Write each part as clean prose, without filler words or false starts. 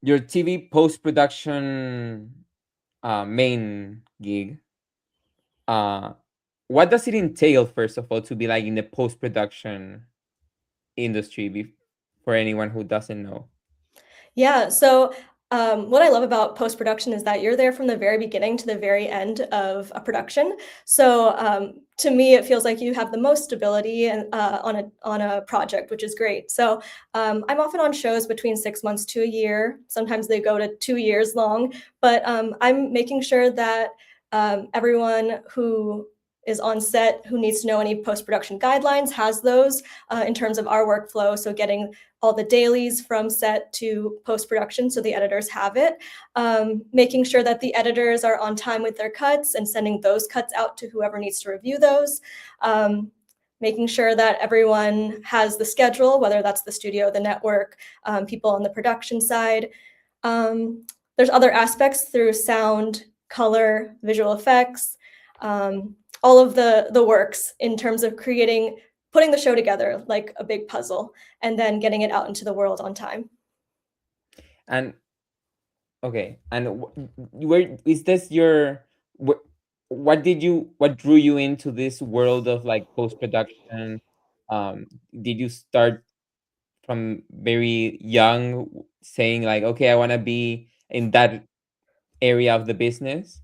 your TV post-production main gig, uh what does it entail, first of all, to be like in the post-production industry, for anyone who doesn't know? Yeah, so what I love about post-production is that you're there from the very beginning to the very end of a production. So to me, it feels like you have the most stability and, on a project, which is great. So I'm often on shows between 6 months to a year. Sometimes they go to 2 years long, but I'm making sure that everyone who is on set who needs to know any post-production guidelines has those in terms of our workflow. So getting all the dailies from set to post-production so the editors have it, making sure that the editors are on time with their cuts and sending those cuts out to whoever needs to review those, making sure that everyone has the schedule, whether that's the studio, the network, people on the production side. There's other aspects through sound, color, visual effects, all of the works in terms of putting the show together like a big puzzle and then getting it out into the world on time. And okay, and where is this your what drew you into this world of like post-production? Did you start from very young saying like, okay, I want to be in that area of the business?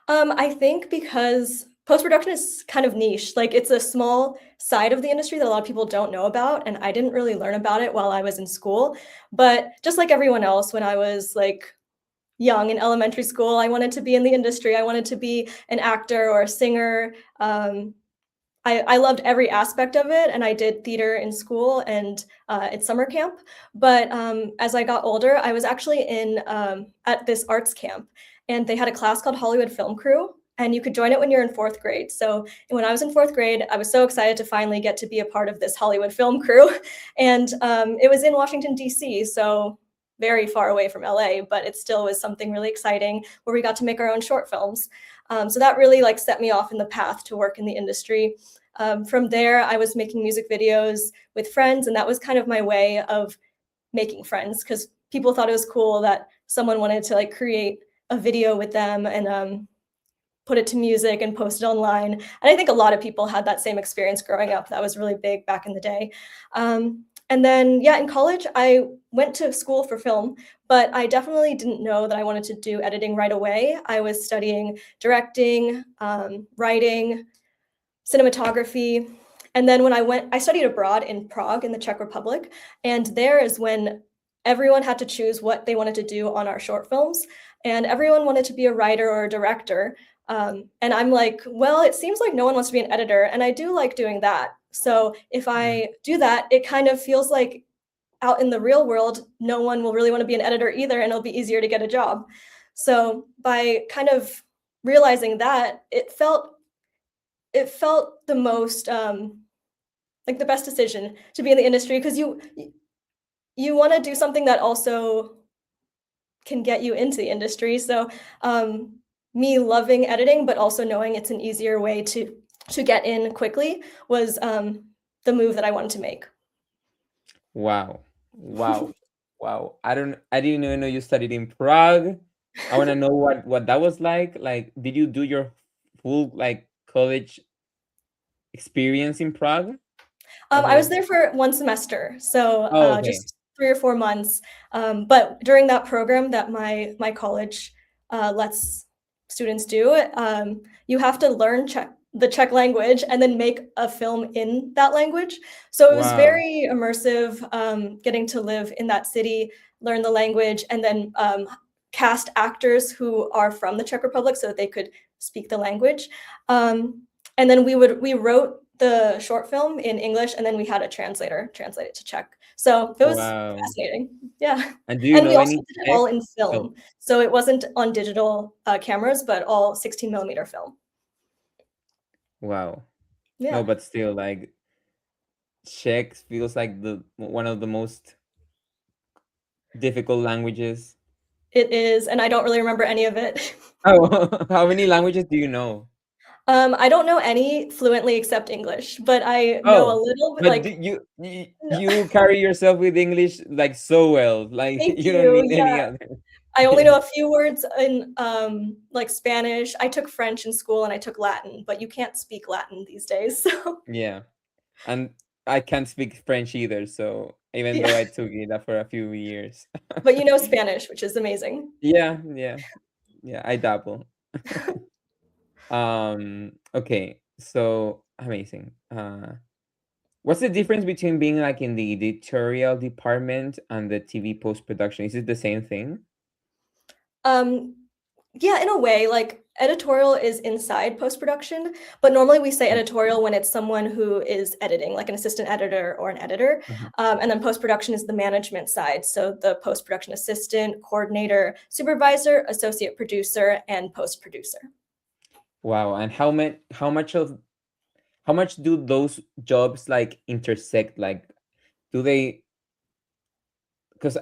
I think because post-production is kind of niche, like it's a small side of the industry that a lot of people don't know about, and I didn't really learn about it while I was in school. But just like everyone else, when I was like young in elementary school, I wanted to be in the industry. I wanted to be an actor or a singer. I loved every aspect of it, and I did theater in school and at summer camp. But as I got older, I was actually in at this arts camp, and they had a class called Hollywood Film Crew, and you could join it when you're in fourth grade. So when I was in fourth grade, I was so excited to finally get to be a part of this Hollywood Film Crew, and it was in Washington D.C. So very far away from LA, but it still was something really exciting where we got to make our own short films. So that really like set me off in the path to work in the industry. From there, I was making music videos with friends, and that was kind of my way of making friends because people thought it was cool that someone wanted to like create a video with them and put it to music and post it online. And I think a lot of people had that same experience growing up. That was really big back in the day. And then, yeah, in college, I went to school for film, but I definitely didn't know that I wanted to do editing right away. I was studying directing, writing, cinematography. And then when I studied abroad in Prague in the Czech Republic. And there is when everyone had to choose what they wanted to do on our short films. And everyone wanted to be a writer or a director. And I'm like, well, it seems like no one wants to be an editor. And I do like doing that. So if I do that, it kind of feels like out in the real world, no one will really want to be an editor either, and it'll be easier to get a job. So by kind of realizing that, it felt the most like the best decision to be in the industry because you want to do something that also can get you into the industry. So me loving editing, but also knowing it's an easier way to get in quickly was the move that I wanted to make. Wow. Wow. Wow. I didn't even know you studied in Prague. I want to know what that was like. Like, did you do your full like college experience in Prague? I was there for 1 semester, so Oh, okay. just 3 or 4 months. But during that program that my college lets students do, you have to learn the Czech language and then make a film in that language. So it was Wow. very immersive, getting to live in that city, learn the language, and then cast actors who are from the Czech Republic so that they could speak the language. And then we wrote the short film in English, and then we had a translator translate it to Czech. So it was Wow. fascinating. Yeah. And do you And we know also any did it Czech? all in Oh, film. So it wasn't on digital cameras, but all 16 millimeter film. wow. No, Yeah, but still, like Czech feels like the one of the most difficult languages. it is. And I don't really remember any of it. Oh, how many languages do you know? I don't know any fluently except English, but I know a Oh, little bit, but like no. you carry yourself with English like so well. Like Thank you don't you. need any Yeah. other. I only Yeah. know a few words in like Spanish. I took French in school and I took Latin, but you can't speak Latin these days. So Yeah. And I can't speak French either, so even yeah. though I took it for a few years. But you know Spanish, which is amazing. Yeah, yeah, yeah, I dabble. Okay, so amazing. What's the difference between being like in the editorial department and the TV post production? Is it the same thing? Um, yeah, in a way, like editorial is inside post production, but normally we say Mm. editorial when it's someone who is editing, like an assistant editor or an editor. Mhm. And then post production is the management side. So the post production assistant, coordinator, supervisor, associate producer, and post producer. Wow, and how much do those jobs like intersect? Like, do they? Because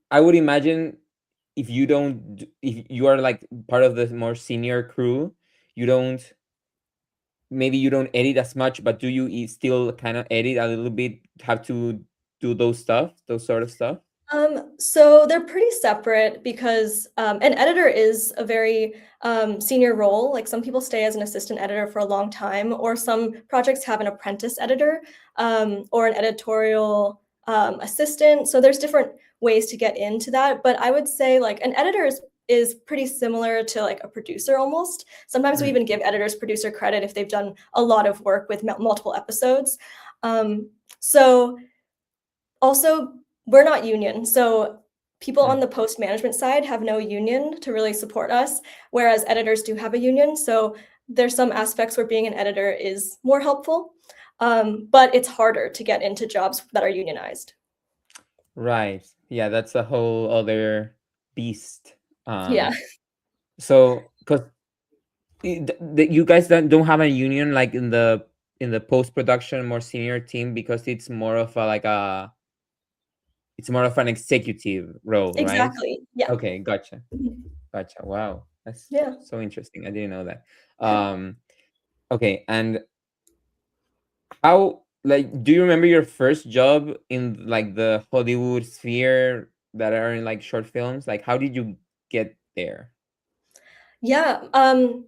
I would imagine if you are like part of the more senior crew, you don't maybe you don't edit as much, but do you still kind of edit a little bit? Have to do those sort of stuff? So they're pretty separate because an editor is a very senior role. Like some people stay as an assistant editor for a long time, or some projects have an apprentice editor or an editorial assistant. So there's different ways to get into that. But I would say like an editor is pretty similar to like a producer almost. Sometimes we Mm. even give editors producer credit if they've done a lot of work with multiple episodes. So also, we're not union, so people on Mm. the post management side have no union to really support us, whereas editors do have a union. So there's some aspects where being an editor is more helpful, but it's harder to get into jobs that are unionized. Right. Yeah, that's a whole other beast. Yeah. So because you guys don't have a union like in the post production more senior team because it's more of a like a it's more of an executive role, right? Exactly. Yeah. Okay, gotcha. Mhm. Gotcha. Wow. That's Yeah. so interesting. I didn't know that. Okay, and how like do you remember your first job in like the Hollywood sphere that are in like short films? Like how did you get there? Yeah.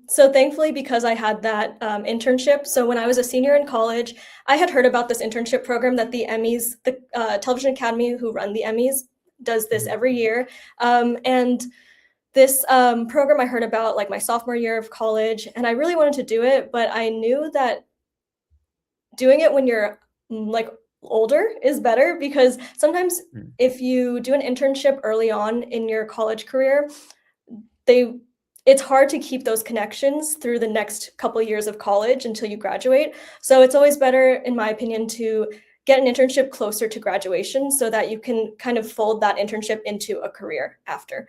So thankfully, because I had that internship, so when I was a senior in college, I had heard about this internship program that the Emmys, the Television Academy, who run the Emmys, does this Mhm. every year. And this program I heard about like my sophomore year of college, and I really wanted to do it, but I knew that doing it when you're like older is better because sometimes Mm. if you do an internship early on in your college career, they it's hard to keep those connections through the next couple years of college until you graduate. So it's always better, in my opinion, to get an internship closer to graduation so that you can kind of fold that internship into a career after.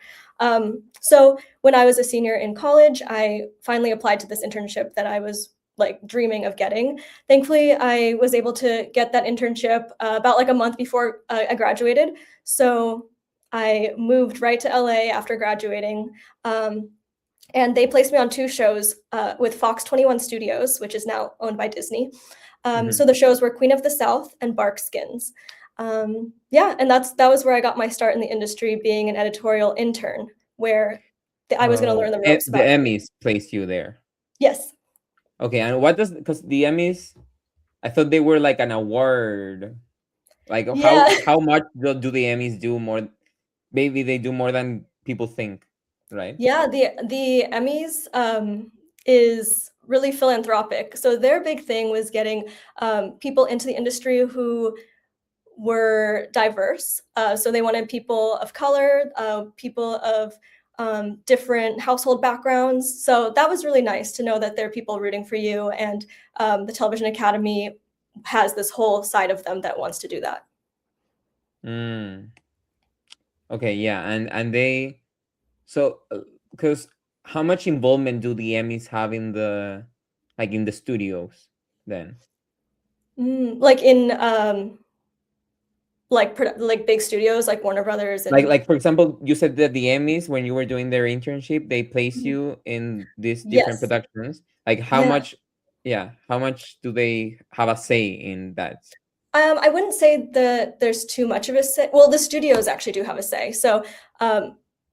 So when I was a senior in college, I finally applied to this internship that I was like dreaming of getting. Thankfully, I was able to get that internship about like a month before I graduated. So I moved right to LA after graduating, um, and they placed me on two shows with Fox 21 Studios, which is now owned by Disney. Mhm. So the shows were Queen of the South and Bark Skins. Yeah, and that was where I got my start in the industry, being an editorial intern, where I was going to Oh, learn the ropes the about. Emmys placed you there. Yes. Okay, and what does because the Emmys, I thought they were like an award. Like Yeah. how much do the Emmys do more? Maybe they do more than people think, right? Yeah, the Emmys is really philanthropic. So their big thing was getting people into the industry who were diverse. So they wanted people of color, people of different household backgrounds. So that was really nice to know that there are people rooting for you, and the Television Academy has this whole side of them that wants to do that. Mm. Okay, yeah, and they so because how much involvement do the Emmys have in the like in the studios then? Like in like big studios like Warner Brothers Like, and for example, you said that the Emmys, when you were doing their internship, they place Mhm. you in these different Yes. productions. Like, how Yeah. much, yeah, how much do they have a say in that? I wouldn't say that there's too much of a say. Well, the studios actually do have a say. So,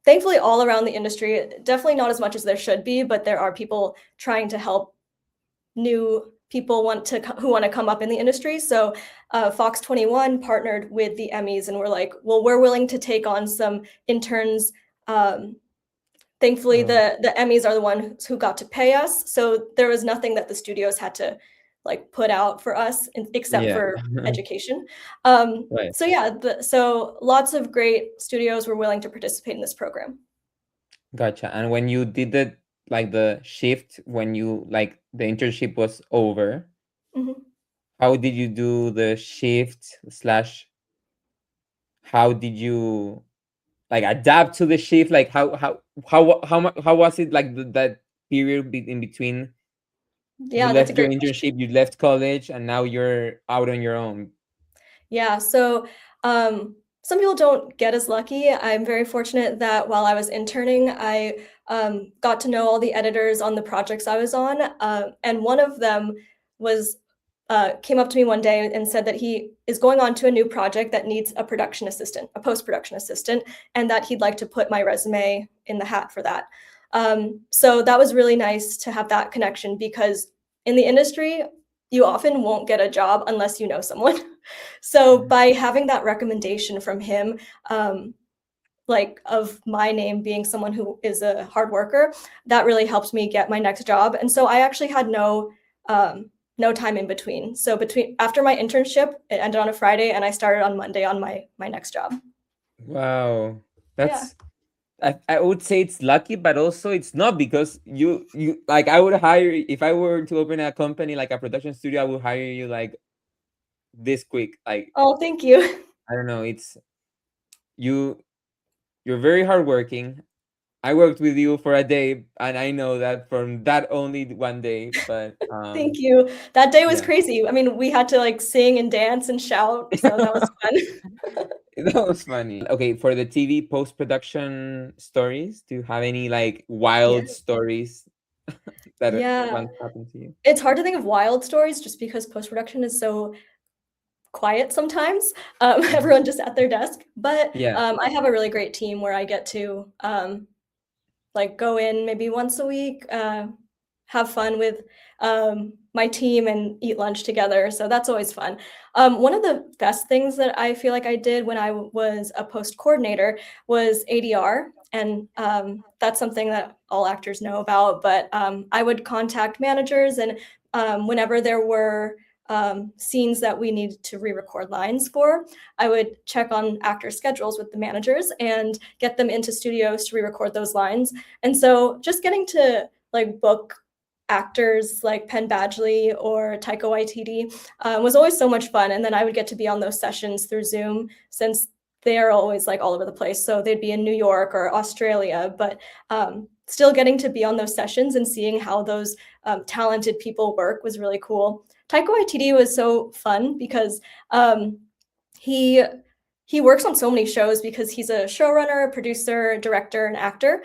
thankfully, all around the industry, definitely not as much as there should be, but there are people trying to help new people who want to come up in the industry. So, Fox 21 partnered with the Emmys and were like, well, we're willing to take on some interns. Thankfully, Oh, the Emmys are the ones who got to pay us, so there was nothing that the studios had to, like, put out for us except yeah. for education. Right. So yeah, so lots of great studios were willing to participate in this program. Gotcha. And when you did the shift, when you, like, the internship was over, Mhm. how did you do the shift slash how did you, like, adapt to the shift? Like, how was it, like, that period in between you Yeah, that's a left your great question. internship, you left college, and now you're out on your own? Yeah, so, some people don't get as lucky. I'm very fortunate that while I was interning, I, got to know all the editors on the projects I was on, and one of them was came up to me one day and said that he is going on to a new project that needs a production assistant, a post-production assistant, and that he'd like to put my resume in the hat for that. So that was really nice to have that connection because in the industry, you often won't get a job unless you know someone. So by having that recommendation from him, like of my name being someone who is a hard worker, that really helped me get my next job. And so I actually had no time in between. So between after my internship, it ended on a Friday, and I started on Monday on my next job. Wow. Yeah. That's, I would say it's lucky, but also it's not, because you like, I would hire, if I were to open a company like a production studio, I would hire you like this quick. Like, Oh, thank you. I don't know, it's you you're very hardworking. I worked with you for a day, and I know that from that only one day, but Thank you. That day was yeah. crazy. I mean, we had to like sing and dance and shout, so that was fun. That was funny. Okay, for the TV post-production stories, do you have any, like, Yeah. wild stories that Yeah. once happened to you? It's hard to think of wild stories just because post-production is so quiet sometimes. Mhm. Everyone just at their desk. But Yeah. I have a really great team where I get to like go in maybe once a week, have fun with my team and eat lunch together. So that's always fun. One of the best things that I feel like I did when I was a post coordinator was ADR. And that's something that all actors know about. But I would contact managers, and whenever there were scenes that we needed to re-record lines for, I would check on actor schedules with the managers and get them into studios to re-record those lines. And so just getting to like book actors like Penn Badgley or Taika Waititi was always so much fun. And then I would get to be on those sessions through Zoom since they are always like all over the place. So they'd be in New York or Australia, but still getting to be on those sessions and seeing how those talented people work was really cool. Taika Waititi was so fun because he he works on so many shows because he's a showrunner, producer, director, and actor.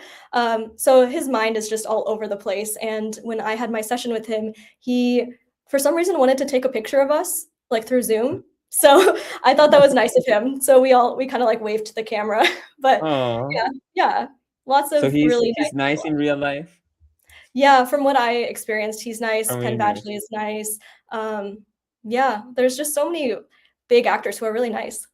So his mind is just all over the place. And when I had my session with him, he, for some reason, wanted to take a picture of us like through Zoom. So I thought that was nice of him. So we kind of like waved to the camera. But Oh, yeah, yeah, lots so of really he's nice nice people. in real life? Yeah, from what I experienced, he's nice. From Penn interviews? Badgley is nice. Yeah, there's just so many big actors who are really nice.